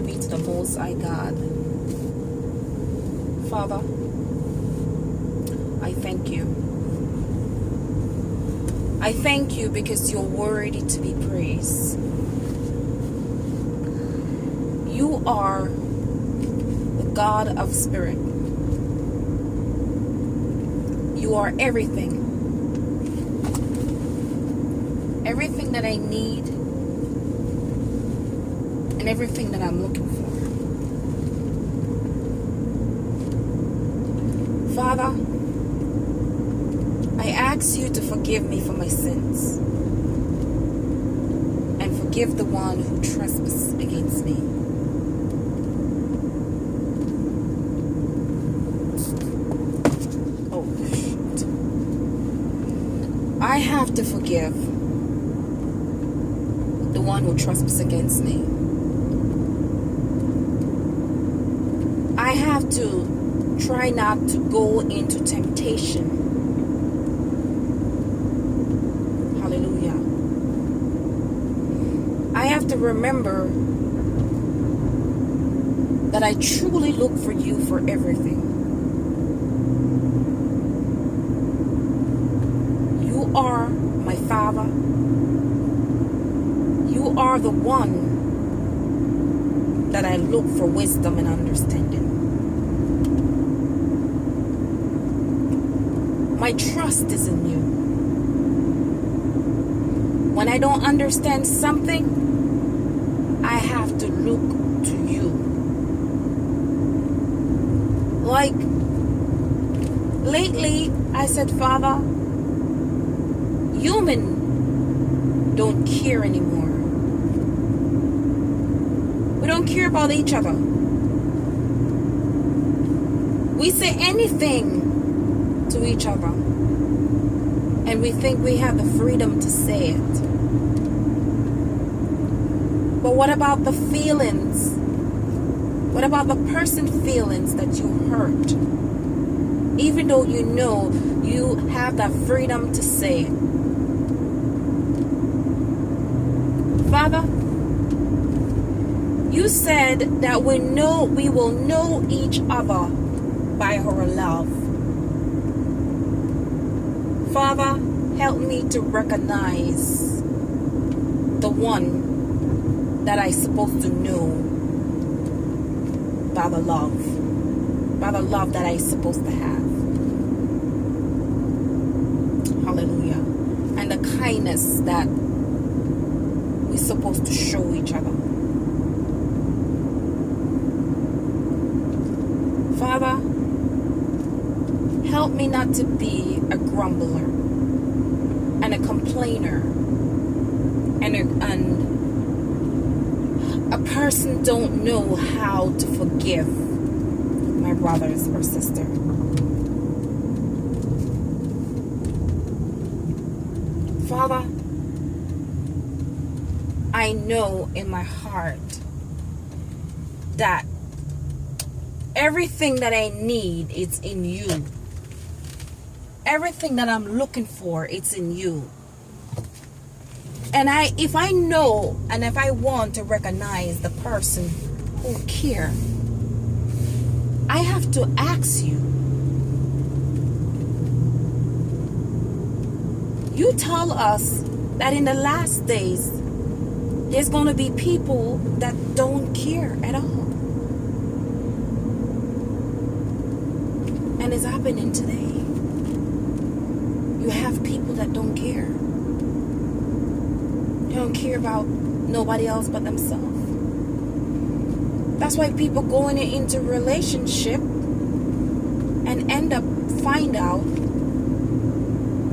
glory be to the Most High God. Father, I thank you. I thank you because you're worthy to be praised. You are the God of spirit. You are everything. Everything that I need and everything that I'm looking for. Father, I ask you to forgive me for my sins and forgive the one who trespasses against me. Oh, shoot. I have to forgive the one who trespasses against me. I have to try not to go into temptation. Hallelujah. I have to remember that I truly look for you for everything. You are my Father. You are the one that I look for wisdom and understanding. My trust is in you. When I don't understand something, I have to look to you. Like, lately, I said, Father, human don't care anymore. We don't care about each other. We say anything to each other, and we think we have the freedom to say it. But what about the feelings? What about the person's feelings that you hurt? Even though you know you have that freedom to say it. Father, you said that we will know each other by our love. Father, help me to recognize the one that I'm supposed to know by the love that I'm supposed to have. Hallelujah. And the kindness that we're supposed to show each other. Father, help me not to be a grumbler and a complainer and a person don't know how to forgive my brothers or sister. Father, I know in my heart that everything that I need is in you. Everything that I'm looking for, it's in you. And if I know and if I want to recognize the person who cares, I have to ask you. You tell us that in the last days, there's going to be people that don't care at all. And it's happening today. You have people that don't care. They don't care about nobody else but themselves. That's why people going into a relationship and end up find out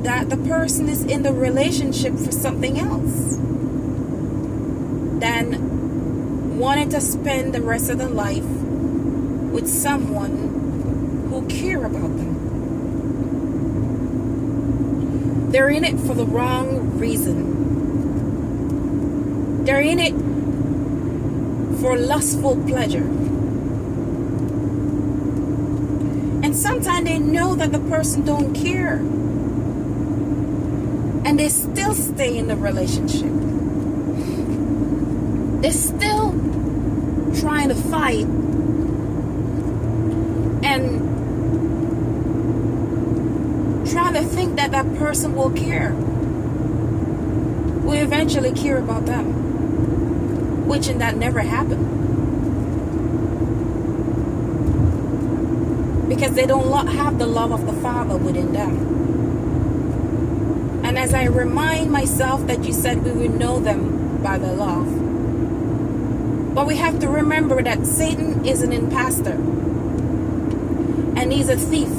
that the person is in the relationship for something else than wanting to spend the rest of their life with someone who care about them. They're in it for the wrong reason. They're in it for lustful pleasure. And sometimes they know that the person don't care. And they still stay in the relationship. They still trying to fight and trying to think that that person will care, we eventually care about them, which in that never happened, because they don't have the love of the Father within them. And as I remind myself that you said we would know them by their love, but we have to remember that Satan is an imposter, and he's a thief,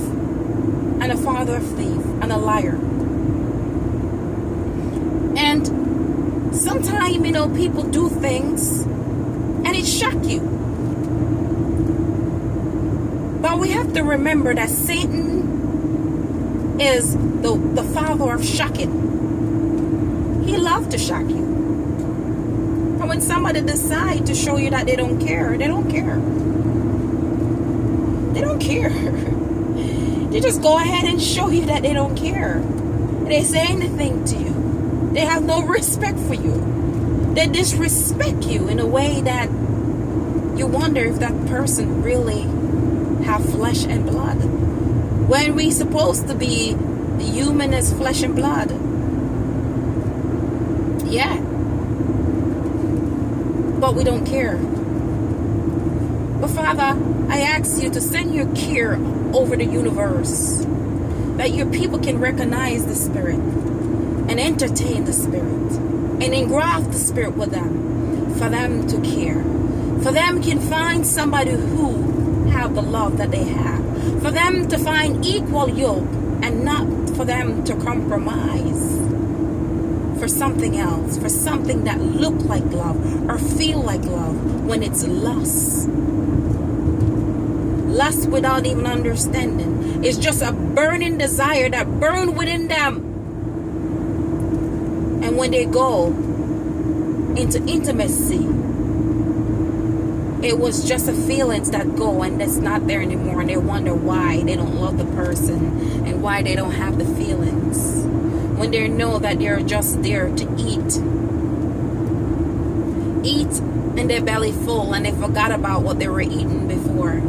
and a father of thieves, and a liar. And sometimes, people do things and it shocks you. But we have to remember that Satan is the father of shocking. He loves to shock you. And when somebody decides to show you that they don't care, they don't care. They don't care. They just go ahead and show you that they don't care. They say anything to you. They have no respect for you. They disrespect you in a way that you wonder if that person really have flesh and blood. When we supposed to be human as flesh and blood. Yeah. But we don't care. But Father, I ask you to send your care over the universe, that your people can recognize the Spirit and entertain the Spirit and engraft the Spirit with them, for them to care, for them can find somebody who have the love that they have, for them to find equal yoke and not for them to compromise for something else, for something that look like love or feel like love, when it's lust. Lust without even understanding. It's just a burning desire that burn within them. And when they go into intimacy, it was just the feelings that go and that's not there anymore. And they wonder why they don't love the person and why they don't have the feelings. When they know that they're just there to eat and their belly full, and they forgot about what they were eating before.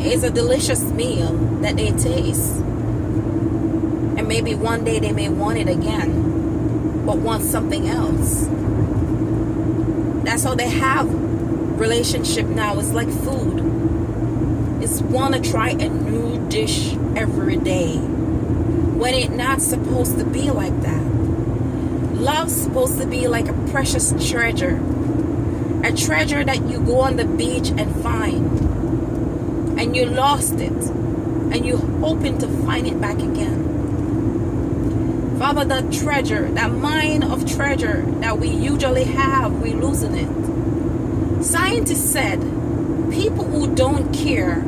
It's a delicious meal that they taste, and maybe one day they may want it again, but want something else. That's how they have relationship now. It's like food. It's want to try a new dish every day, when it's not supposed to be like that. Love's supposed to be like a precious treasure. A treasure that you go on the beach and find. And you lost it. And you're hoping to find it back again. Father, that treasure, that mine of treasure that we usually have, we're losing it. Scientists said people who don't care,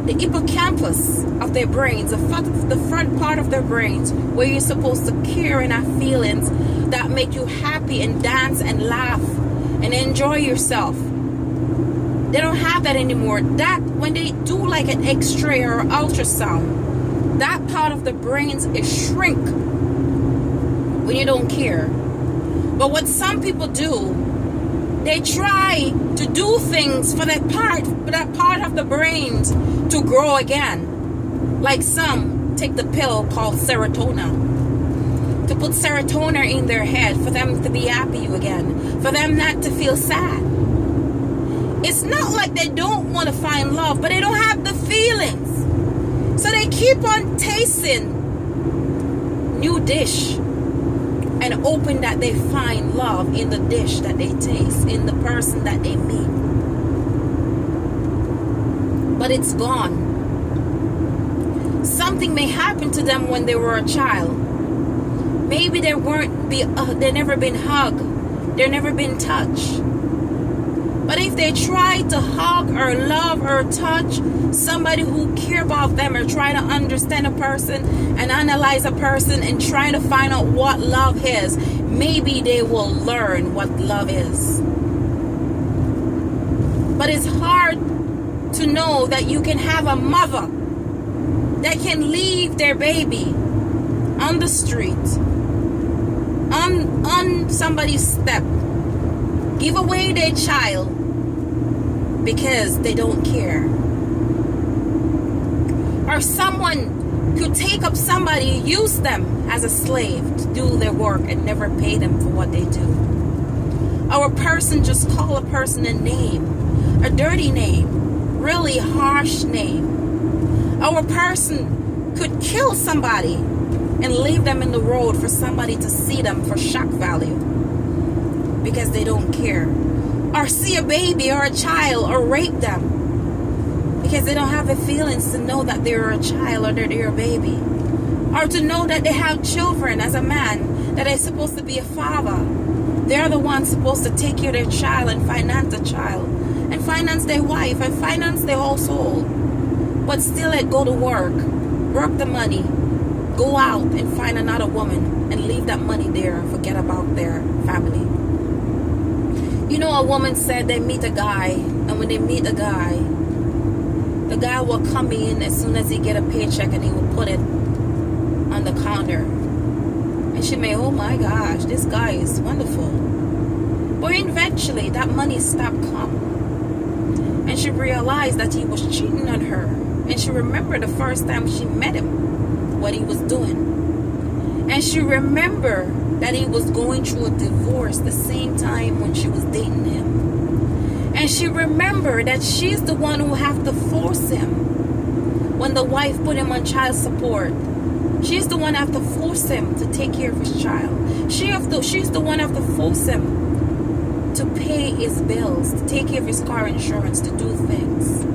the hippocampus of their brains, the front part of their brains, where you're supposed to care and have feelings that make you happy and dance and laugh and enjoy yourself. They don't have that anymore. That, when they do like an X-ray or ultrasound, that part of the brains is shrink when you don't care. But what some people do, they try to do things for that part of the brains to grow again. Like some take the pill called serotonin, to put serotonin in their head for them to be happy again, for them not to feel sad. It's not like they don't want to find love, but they don't have the feelings. So they keep on tasting new dish and hoping that they find love in the dish that they taste, in the person that they meet. But it's gone. Something may happen to them when they were a child. Maybe they never been hugged. They've never been touched. But if they try to hug or love or touch somebody who care about them, or try to understand a person and analyze a person and try to find out what love is, maybe they will learn what love is. But it's hard to know that you can have a mother that can leave their baby on the street, on somebody's step, give away their child because they don't care. Or someone could take up somebody, use them as a slave to do their work and never pay them for what they do. Or a person just call a person a name, a dirty name, really harsh name. Or a person could kill somebody and leave them in the road for somebody to see them for shock value because they don't care. Or see a baby or a child or rape them because they don't have the feelings to know that they're a child or that they're a baby. Or to know that they have children as a man, that they're supposed to be a father. They're the ones supposed to take care of their child and finance the child and finance their wife and finance their household. But still they go to work the money, go out and find another woman and leave that money there and forget about their family. You know, a woman said they meet a guy, and when they meet a guy, the guy will come in as soon as he get a paycheck and he will put it on the counter. And she may, oh my gosh, this guy is wonderful. But eventually that money stopped coming. And she realized that he was cheating on her. And she remembered the first time she met him, what he was doing. And she remembered that he was going through a divorce the same time when she was dating him. And she remembered that she's the one who have to force him when the wife put him on child support. She's the one have to force him to take care of his child. She's the one have to force him to pay his bills, to take care of his car insurance, to do things.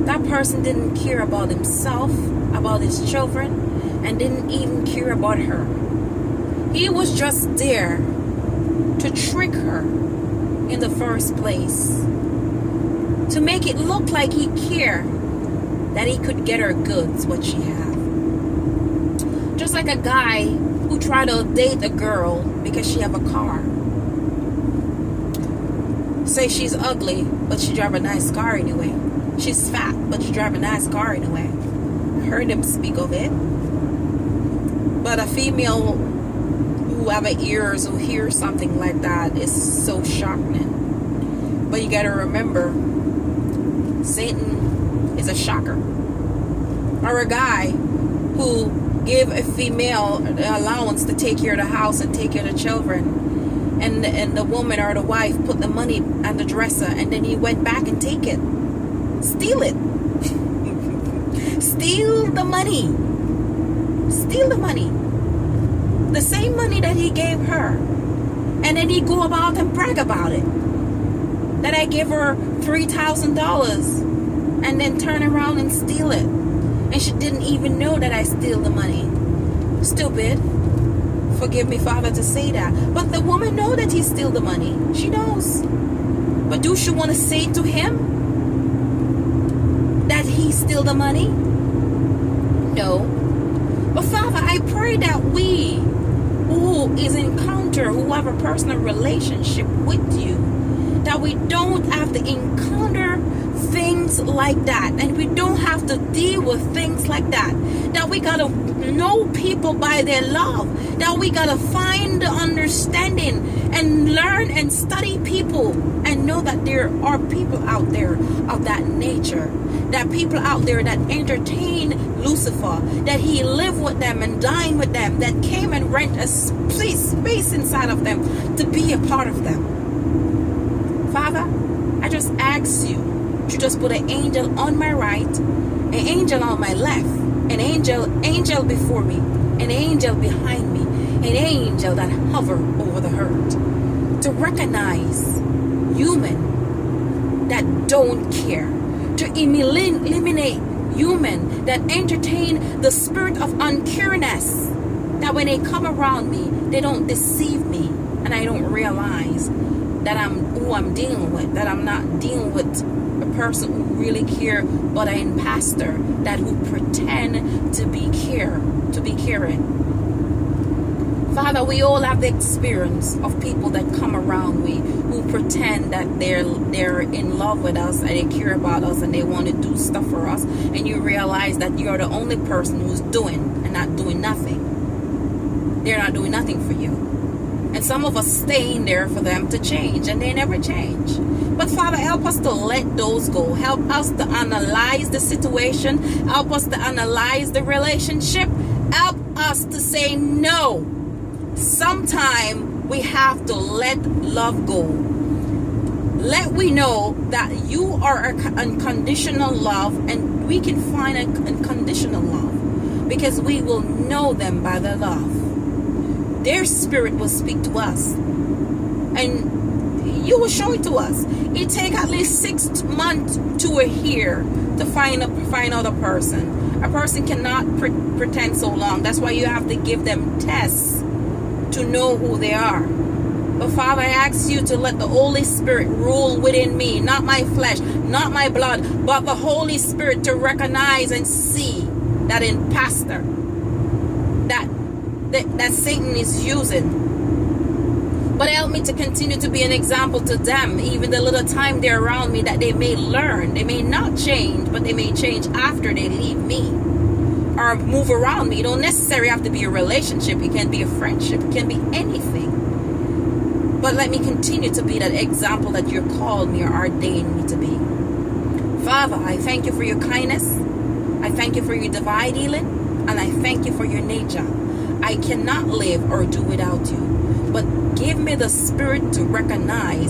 That person didn't care about himself, about his children, and didn't even care about her. He was just there to trick her in the first place, to make it look like he cared that he could get her goods, what she have. Just like a guy who tried to date a girl because she have a car. Say she's ugly, but she drive a nice car anyway. She's fat, but she drive a nice car anyway. I heard him speak of it. But a female who have ears who hear something like that is so shocking. But you got to remember, Satan is a shocker. Or a guy who give a female allowance to take care of the house and take care of the children, and the woman or the wife put the money on the dresser, and then he went back and take it, steal it. Steal the money. Steal the money. The same money that he gave her. And then he go about and brag about it. That I give her $3,000 and then turn around and steal it. And she didn't even know that I steal the money. Stupid. Forgive me, Father, to say that. But the woman know that he steal the money. She knows. But do she want to say to him that he steal the money? No. But Father, I pray that we who is encounter, who have a personal relationship with you, that we don't have to encounter things like that, and we don't have to deal with things like that, that we gotta know people by their love, that we gotta find the understanding and learn and study people and know that there are people out there of that nature, that people out there that entertain Lucifer, that he lived with them and dined with them, that came and rent a space inside of them to be a part of them. Father, I just ask you to just put an angel on my right, an angel on my left, an angel before me, an angel behind me, an angel that hover over the herd, to recognize human that don't care, to eliminate human that entertain the spirit of uncariness, that when they come around me, they don't deceive me, and I don't realize that I'm who I'm dealing with, that I'm not dealing with a person who really care, but a pastor that who pretend to be caring. Father, we all have the experience of people that come around we who pretend that they're in love with us and they care about us and they want to do stuff for us, and you realize that you're the only person who's doing and not doing nothing. They're not doing nothing for you. And And some of us stay in there for them to change, and they never change. But Father, help us to let those go. Help us to analyze the situation. Help us to analyze the relationship. Help us to say no. Sometime we have to let love go. Let we know that you are unconditional love, and we can find unconditional love because we will know them by their love. Their spirit will speak to us, and you will show it to us. It takes at least 6 months to a year to find out a person. A person cannot pretend so long. That's why you have to give them tests to know who they are. But Father, I ask you to let the Holy Spirit rule within me, not my flesh, not my blood, but the Holy Spirit, to recognize and see that imposter that Satan is using. But help me to continue to be an example to them, even the little time they're around me, that they may learn. They may not change, but they may change after they leave me or move around me. It don't necessarily have to be a relationship. It can be a friendship. It can be anything. But let me continue to be that example that you called me or ordained me to be. Father, I thank you for your kindness. I thank you for your divine healing. And I thank you for your nature. I cannot live or do without you. But give me the spirit to recognize